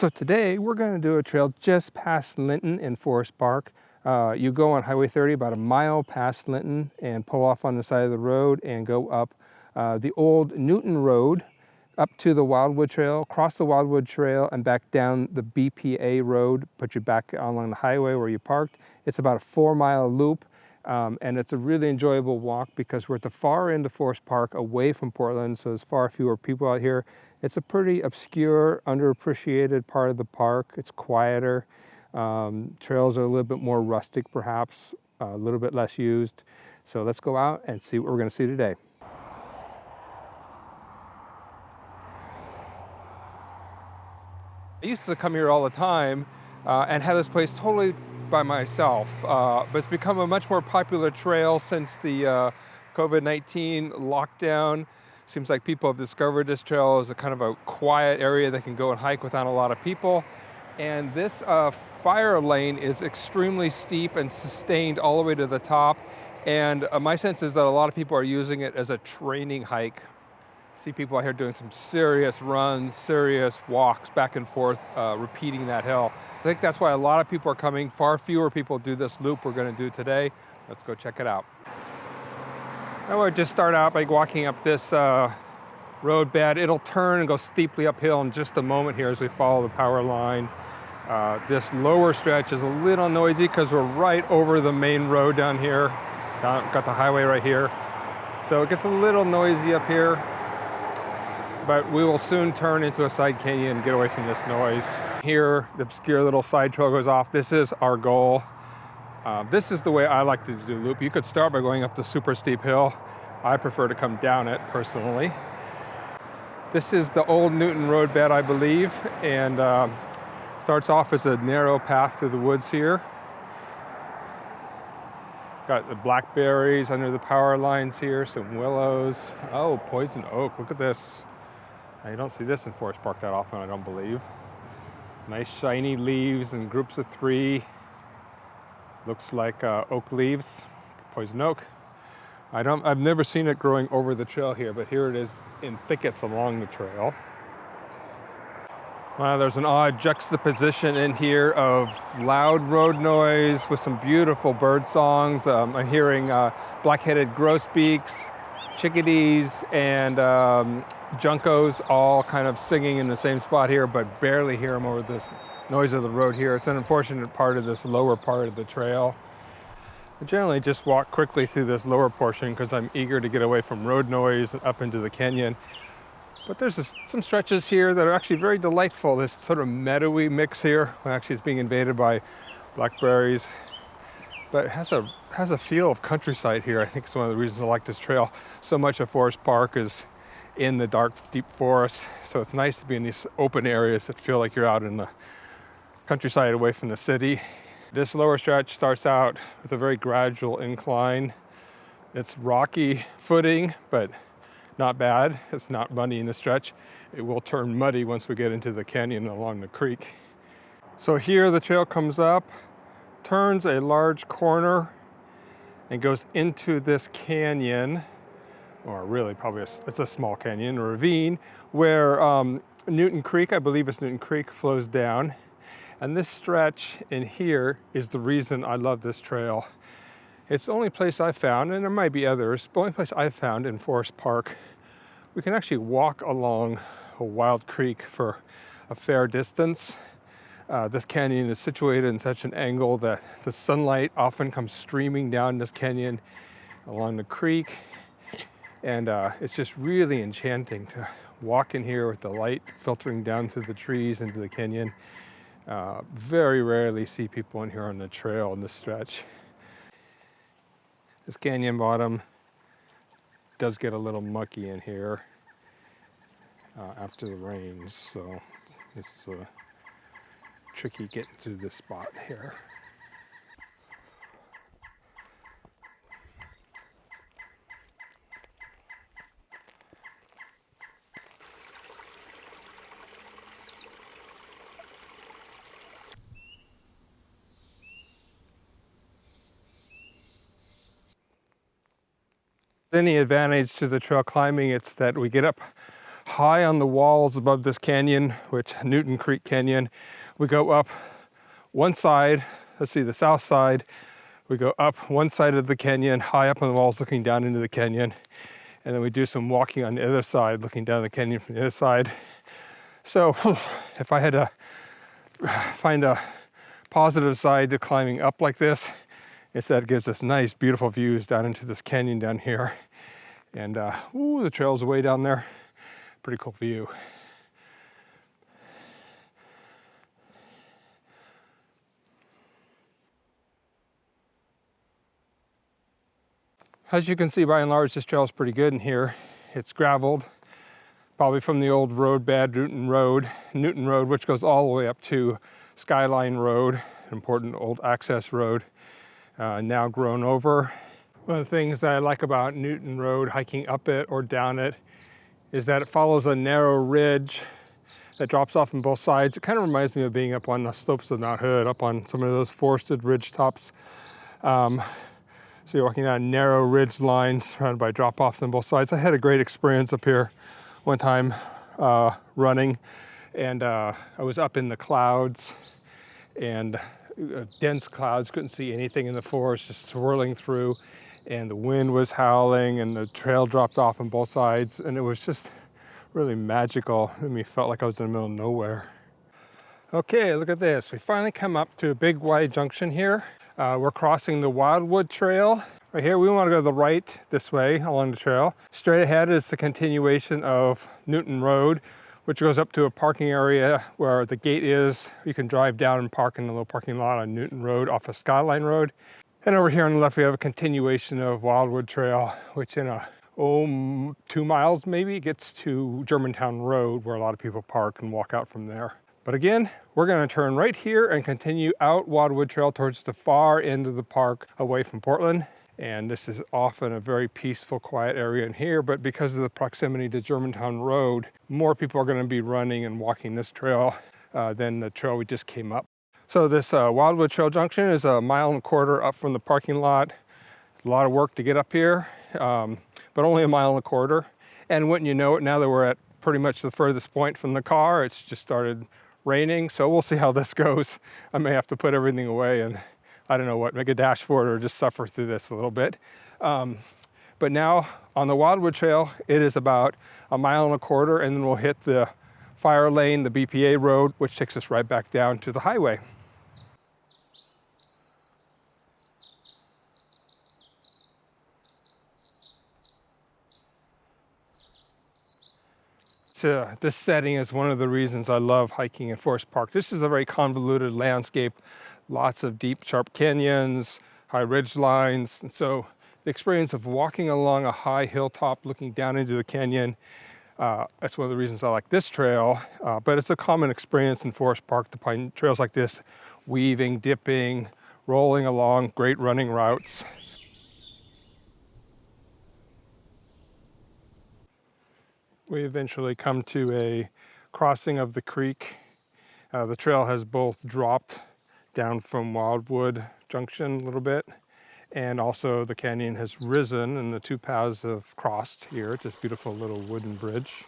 So today we're going to do a trail just past Linnton in Forest Park. You go on Highway 30 about a mile past Linnton and pull off on the side of the road and go up the old Newton Road up to the Wildwood Trail, cross the Wildwood Trail and back down the BPA Road, put you back along the highway where you parked. It's about a 4-mile loop. And it's a really enjoyable walk because we're at the far end of Forest Park away from Portland, so there's far fewer people out here. It's a pretty obscure, underappreciated part of the park. It's quieter. Trails are a little bit more rustic perhaps, a little bit less used. So let's go out and see what we're going to see today. I used to come here all the time and have this place totally by myself, but it's become a much more popular trail since the COVID-19 lockdown. Seems like people have discovered this trail as a kind of a quiet area they can go and hike without a lot of people. And this fire lane is extremely steep and sustained all the way to the top. And my sense is that a lot of people are using it as a training hike. See people out here doing some serious runs, serious walks back and forth, repeating that hill. So I think that's why a lot of people are coming. Far fewer people do this loop we're going to do today. Let's go check it out. I would just start out by walking up this road bed. It'll turn and go steeply uphill in just a moment here as we follow the power line. This lower stretch is a little noisy because we're right over the main road down here. Got the highway right here. So it gets a little noisy up here. But we will soon turn into a side canyon and get away from this noise. Here, the obscure little side trail goes off. This is our goal. This is the way I like to do the loop. You could start by going up the super steep hill. I prefer to come down it personally. This is the old Newton Road bed, I believe, and starts off as a narrow path through the woods here. Got the blackberries under the power lines here, some willows. Oh, poison oak, look at this. Now, you don't see this in Forest Park that often, I don't believe. Nice shiny leaves in groups of 3. Looks like oak leaves, poison oak. I've never seen it growing over the trail here, but here it is in thickets along the trail. Wow, there's an odd juxtaposition in here of loud road noise with some beautiful bird songs. I'm hearing black-headed grosbeaks, chickadees, and juncos all kind of singing in the same spot here, but barely hear them over this noise of the road here. It's an unfortunate part of this lower part of the trail. I generally just walk quickly through this lower portion because I'm eager to get away from road noise and up into the canyon. But there's some stretches here that are actually very delightful. This sort of meadowy mix here actually is being invaded by blackberries. But it has a feel of countryside here. I think it's one of the reasons I like this trail. So much of Forest Park is in the dark, deep forest. So it's nice to be in these open areas that feel like you're out in the countryside away from the city. This lower stretch starts out with a very gradual incline. It's rocky footing, but not bad. It's not muddy in the stretch. It will turn muddy once we get into the canyon along the creek. So here the trail comes up, turns a large corner, and goes into this canyon, or really probably it's a small canyon, a ravine, where Newton Creek, I believe it's Newton Creek, flows down. And this stretch in here is the reason I love this trail. It's the only place I've found, and there might be others, the only place I've found in Forest Park, we can actually walk along a wild creek for a fair distance. This canyon is situated in such an angle that the sunlight often comes streaming down this canyon along the creek. And it's just really enchanting to walk in here with the light filtering down through the trees into the canyon. Very rarely see people in here on the trail in this stretch. This canyon bottom does get a little mucky in here after the rains, so it's tricky getting to this spot here. Any advantage to the trail climbing, it's that we get up high on the walls above this canyon, which Newton Creek Canyon. We go up one side, let's see, the south side. We go up one side of the canyon, high up on the walls, looking down into the canyon. And then we do some walking on the other side, looking down the canyon from the other side. So if I had to find a positive side to climbing up like this, it's that it gives us nice, beautiful views down into this canyon down here. And ooh, the trail's way down there. Pretty cool view. As you can see, by and large, this trail is pretty good in here. It's graveled, probably from the old road bed, Newton Road, which goes all the way up to Skyline Road, an important old access road, now grown over. One of the things that I like about Newton Road, hiking up it or down it, is that it follows a narrow ridge that drops off on both sides. It kind of reminds me of being up on the slopes of Mount Hood, up on some of those forested ridge tops. So you're walking down narrow ridge lines surrounded by drop-offs on both sides. I had a great experience up here one time running, and I was up in the clouds, and dense clouds, couldn't see anything in the forest, just swirling through, and the wind was howling, and the trail dropped off on both sides, and it was just really magical. It made me felt like I was in the middle of nowhere. Okay, look at this. We finally come up to a big wide junction here. We're crossing the Wildwood Trail. Right here, we want to go to the right this way along the trail. Straight ahead is the continuation of Newton Road, which goes up to a parking area where the gate is. You can drive down and park in the little parking lot on Newton Road off of Skyline Road. And over here on the left, we have a continuation of Wildwood Trail, which in 2 miles maybe gets to Germantown Road, where a lot of people park and walk out from there. But again, we're going to turn right here and continue out Wildwood Trail towards the far end of the park away from Portland. And this is often a very peaceful, quiet area in here, but because of the proximity to Germantown Road, more people are going to be running and walking this trail than the trail we just came up. So this Wildwood Trail junction is 1.25 miles up from the parking lot. A lot of work to get up here, but only 1.25 miles. And wouldn't you know it, now that we're at pretty much the furthest point from the car, it's just started raining, so we'll see how this goes. I may have to put everything away and I don't know what, make a dashboard or just suffer through this a little bit. But now on the Wildwood Trail, it is about 1.25 miles, and then we'll hit the fire lane, the BPA Road, which takes us right back down to the highway. This setting is one of the reasons I love hiking in Forest Park. This is a very convoluted landscape, lots of deep, sharp canyons, high ridge lines. And so the experience of walking along a high hilltop, looking down into the canyon, that's one of the reasons I like this trail. But it's a common experience in Forest Park to find trails like this, weaving, dipping, rolling along, great running routes. We eventually come to a crossing of the creek. The trail has both dropped down from Wildwood Junction a little bit, and also the canyon has risen, and the two paths have crossed here. This beautiful little wooden bridge.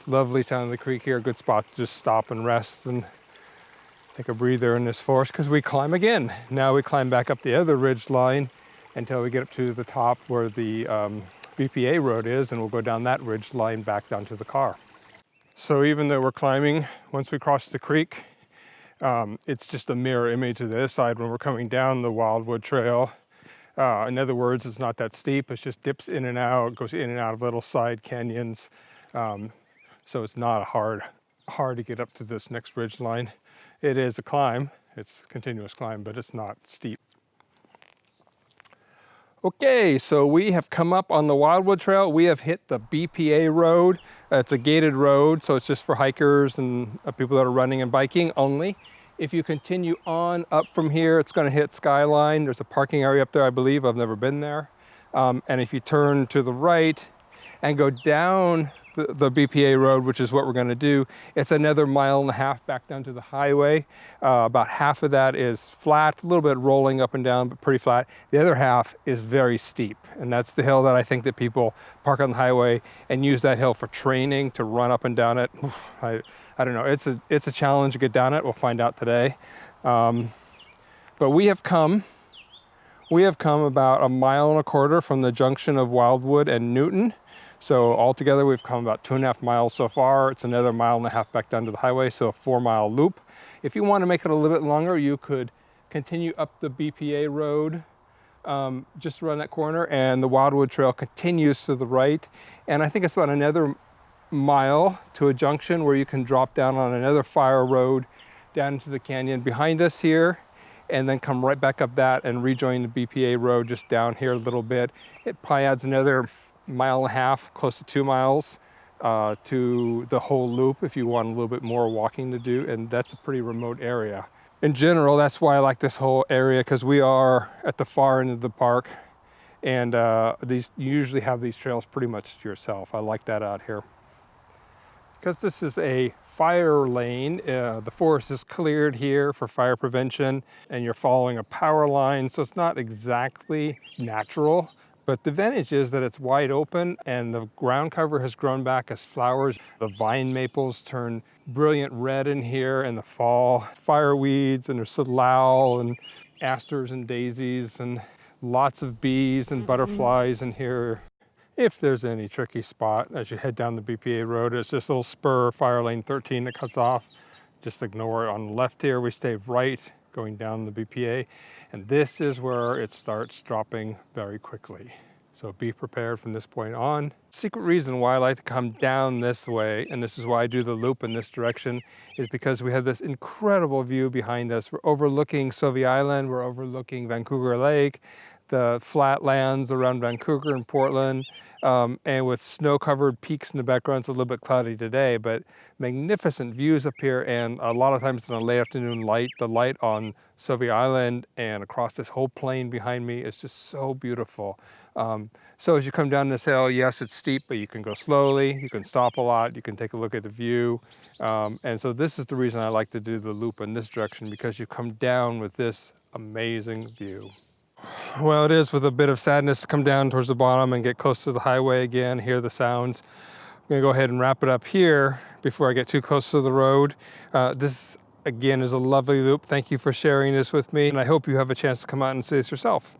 Lovely sound of the creek here, a good spot to just stop and rest and take a breather in this forest, because we climb again. Now we climb back up the other ridge line until we get up to the top where the BPA Road is, and we'll go down that ridge line back down to the car. So even though we're climbing, once we cross the creek, it's just a mirror image of the other side when we're coming down the Wildwood Trail. In other words, it's not that steep, it just dips in and out, goes in and out of little side canyons. So it's not hard to get up to this next ridge line. It is a climb, it's a continuous climb, but it's not steep. Okay, so we have come up on the Wildwood Trail. We have hit the BPA Road. It's a gated road, so it's just for hikers and people that are running and biking only. If you continue on up from here, it's going to hit Skyline. There's a parking area up there, I believe. I've never been there. And if you turn to the right and go down the BPA Road, which is what we're going to do. It's another 1.5 miles back down to the highway. About half of that is flat, a little bit rolling up and down, but pretty flat. The other half is very steep, and that's the hill that I think that people park on the highway and use that hill for training to run up and down it. I don't know. It's a challenge to get down it. We'll find out today. But we have come about 1.25 miles from the junction of Wildwood and Newton. So altogether we've come about 2.5 miles so far. It's another 1.5 miles back down to the highway, so a 4-mile loop. If you want to make it a little bit longer, you could continue up the BPA Road just around that corner, and the Wildwood Trail continues to the right. And I think it's about another mile to a junction where you can drop down on another fire road down into the canyon behind us here, and then come right back up that and rejoin the BPA Road just down here a little bit. It probably adds another 1.5 miles, close to 2 miles to the whole loop if you want a little bit more walking to do, and that's a pretty remote area. In general, that's why I like this whole area, because we are at the far end of the park, and you usually have these trails pretty much to yourself. I like that out here. Because this is a fire lane, the forest is cleared here for fire prevention, and you're following a power line, so it's not exactly natural. But the advantage is that it's wide open, and the ground cover has grown back as flowers. The vine maples turn brilliant red in here in the fall. Fireweeds, and there's salal and asters and daisies, and lots of bees and butterflies in here. If there's any tricky spot as you head down the BPA Road, it's this little spur, fire lane 13, that cuts off. Just ignore it. On the left here, we stay right going down the BPA, and this is where it starts dropping very quickly. So be prepared from this point on. Secret reason why I like to come down this way, and this is why I do the loop in this direction, is because we have this incredible view behind us. We're overlooking Sauvie Island, we're overlooking Vancouver Lake, the flatlands around Vancouver and Portland, and with snow-covered peaks in the background. It's a little bit cloudy today, but magnificent views up here, and a lot of times in a late afternoon light, the light on Sauvie Island and across this whole plain behind me is just so beautiful. So as you come down this hill, yes, it's steep, but you can go slowly, you can stop a lot, you can take a look at the view. And so this is the reason I like to do the loop in this direction, because you come down with this amazing view. Well, it is with a bit of sadness to come down towards the bottom and get close to the highway again, hear the sounds. I'm gonna go ahead and wrap it up here before I get too close to the road. This, again, is a lovely loop. Thank you for sharing this with me, and I hope you have a chance to come out and see this yourself.